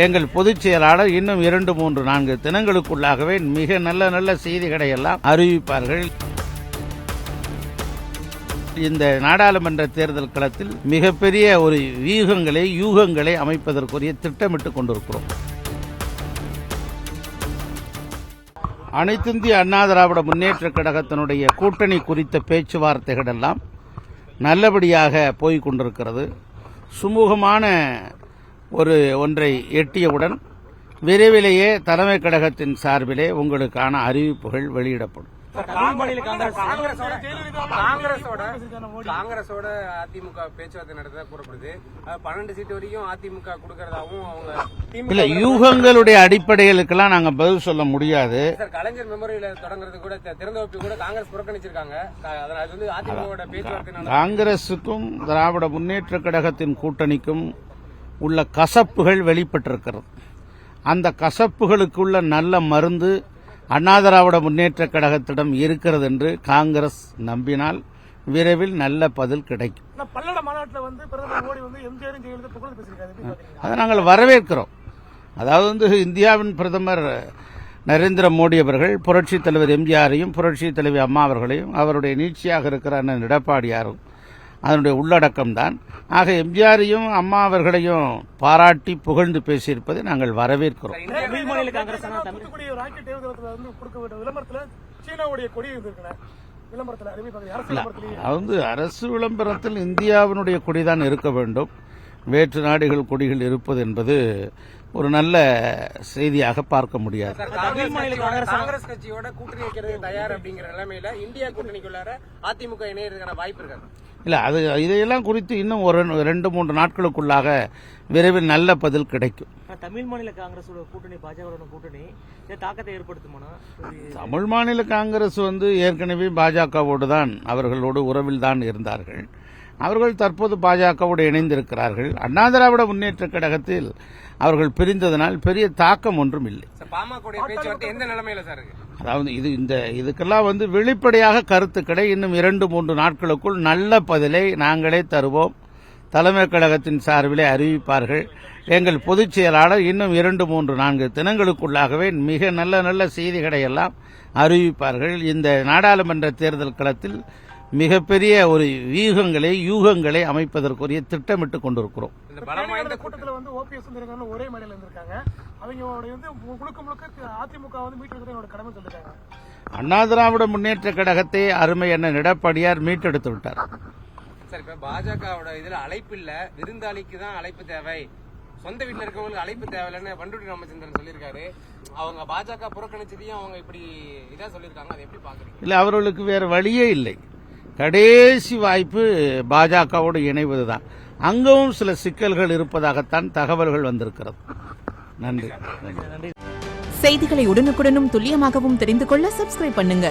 எங்கள் பொதுச் செயலாளர் இன்னும் 2-3-4 தினங்களுக்குள்ளாகவே மிக நல்ல நல்ல செய்திகளை எல்லாம் அறிவிப்பார்கள். இந்த நாடாளுமன்ற தேர்தல் களத்தில் மிகப்பெரிய ஒரு யூகங்களை அமைப்பதற்குரிய திட்டமிட்டுக் கொண்டிருக்கிறோம். அனைத்திந்திய அண்ணா திராவிட முன்னேற்றக் கழகத்தினுடைய கூட்டணி குறித்த பேச்சுவார்த்தைகள் எல்லாம் நல்லபடியாக போய்க் கொண்டிருக்கிறது. சுமூகமான ஒன்றை எட்டியவுடன் விரைவிலேயே தலைமை கழகத்தின் சார்பிலே உங்களுக்கான அறிவிப்புகள் வெளியிடப்படும். காங்கிரஸோட அதிமுக பேச்சுவார்த்தை நடத்த கூறப்படுது. 12 சீட்டு வரைக்கும் அதிமுக கொடுக்கறதாவும் அவங்க இல்ல யூகங்களுடைய அடிப்படைகளுக்கெல்லாம் நாங்க பதில் சொல்ல முடியாது. கலைஞர் மெமோரியல் தொடங்குறது கூட திறந்த வைப்பு கூட காங்கிரஸ் புறக்கணிச்சிருக்காங்க. அது வந்து அதிமுக பேச்சுவார்த்தை காங்கிரசுக்கும் திராவிட முன்னேற்ற கழகத்தின் கூட்டணிக்கும் உள்ள கசப்புகள் வெளிப்பட்டிருக்கிறது. அந்த கசப்புகளுக்குள்ள நல்ல மருந்து அண்ணா திராவிட முன்னேற்ற கழகத்திடம் இருக்கிறது என்று காங்கிரஸ் நம்பினால் விரைவில் நல்ல பதில் கிடைக்கும். அதை நாங்கள் வரவேற்கிறோம். அதாவது இந்தியாவின் பிரதமர் நரேந்திர மோடி அவர்கள் புரட்சித் தலைவர் எம்ஜிஆரையும் புரட்சித் தலைவி அம்மா அவர்களையும் அவருடைய நீட்சியாக இருக்கிற அண்ணன் எடப்பாடியாரும் அதனுடைய உள்ளடக்கம்தான். ஆக எம்ஜிஆரையும் அம்மா அவர்களையும் பாராட்டி புகழ்ந்து பேசியிருப்பதை நாங்கள் வரவேற்கிறோம். அரசு விளம்பரத்தில் இந்தியாவினுடைய கொடிதான் இருக்க வேண்டும். வேற்று நாடுகள் கொடிகள் இருப்பது என்பது ஒரு நல்ல செய்தியாக பார்க்க முடியாது. காங்கிரஸ் கட்சியோட கூட்டணி வைக்கிறது தயார் அப்படிங்கிற நிலைமையில இந்தியா கூட்டணிக்குள்ளார அதிமுக இணையறதுக்கான வாய்ப்பு இருக்காது. இல்ல இதையெல்லாம் குறித்து இன்னும் 2-3 நாட்களுக்குள்ளாக விரைவில் நல்ல பதில் கிடைக்கும். தமிழ் மாநில காங்கிரஸோட கூட்டணி பாஜக கூட்டணி தாக்கத்தை ஏற்படுத்துமானா? தமிழ் மாநில காங்கிரஸ் ஏற்கனவே பாஜகவோடு தான் அவர்களோடு உறவில் தான் இருந்தார்கள். அவர்கள் தற்போது பாஜகவோடு இணைந்திருக்கிறார்கள். அண்ணா திராவிட முன்னேற்ற கழகத்தில் அவர்கள் பிரிந்ததனால் பெரிய தாக்கம் ஒன்றும் இல்லை. அதாவது இதுக்கெல்லாம் வெளிப்படையாக கருத்துக்களை இன்னும் 2-3 நாட்களுக்குள் நல்ல பதிலை நாங்களே தருவோம். தலைமை கழகத்தின் சார்பிலே அறிவிப்பார்கள். எங்கள் பொதுச் செயலாளர் இன்னும் 2-3-4 தினங்களுக்குள்ளாகவே மிக நல்ல நல்ல செய்திகளை எல்லாம் அறிவிப்பார்கள். இந்த நாடாளுமன்ற தேர்தல் களத்தில் மிகப்பெரிய யூகங்களை அமைப்பதற்குரிய திட்டமிட்டுக் கொண்டிருக்கிறோம். அண்ணா திராவிட முன்னேற்ற கழகத்தை அருமை அண்ணன் எடப்பாடியார் மீட்டெடுத்து விட்டார். சார், இப்ப பாஜகவோட இதுல அழைப்பு இல்ல, விருந்தாளிக்கு தான் அழைப்பு தேவை, சொந்த வீட்டுல இருக்கவங்களுக்கு அழைப்பு தேவையில்லைன்னு பண்டுரி ராமச்சந்திரன் சொல்லியிருக்காரு. அவங்க பாஜக புறக்கணிச்சதையும் அவங்க இப்படி இதான் சொல்லியிருக்காங்க. அதை எப்படி பாக்குறீங்க? இல்ல, அவர்களுக்கு வேற வழியே இல்லை. கடைசி வாய்ப்பு பாஜகவோடு இணைவதுதான். அங்கவும் சில சிக்கல்கள் இருப்பதாகத்தான் தகவல்கள் வந்திருக்கிறது. நன்றி. செய்திகளை உடனுக்குடனும் துல்லியமாகவும் தெரிந்து கொள்ள சப்ஸ்கிரைப் பண்ணுங்க.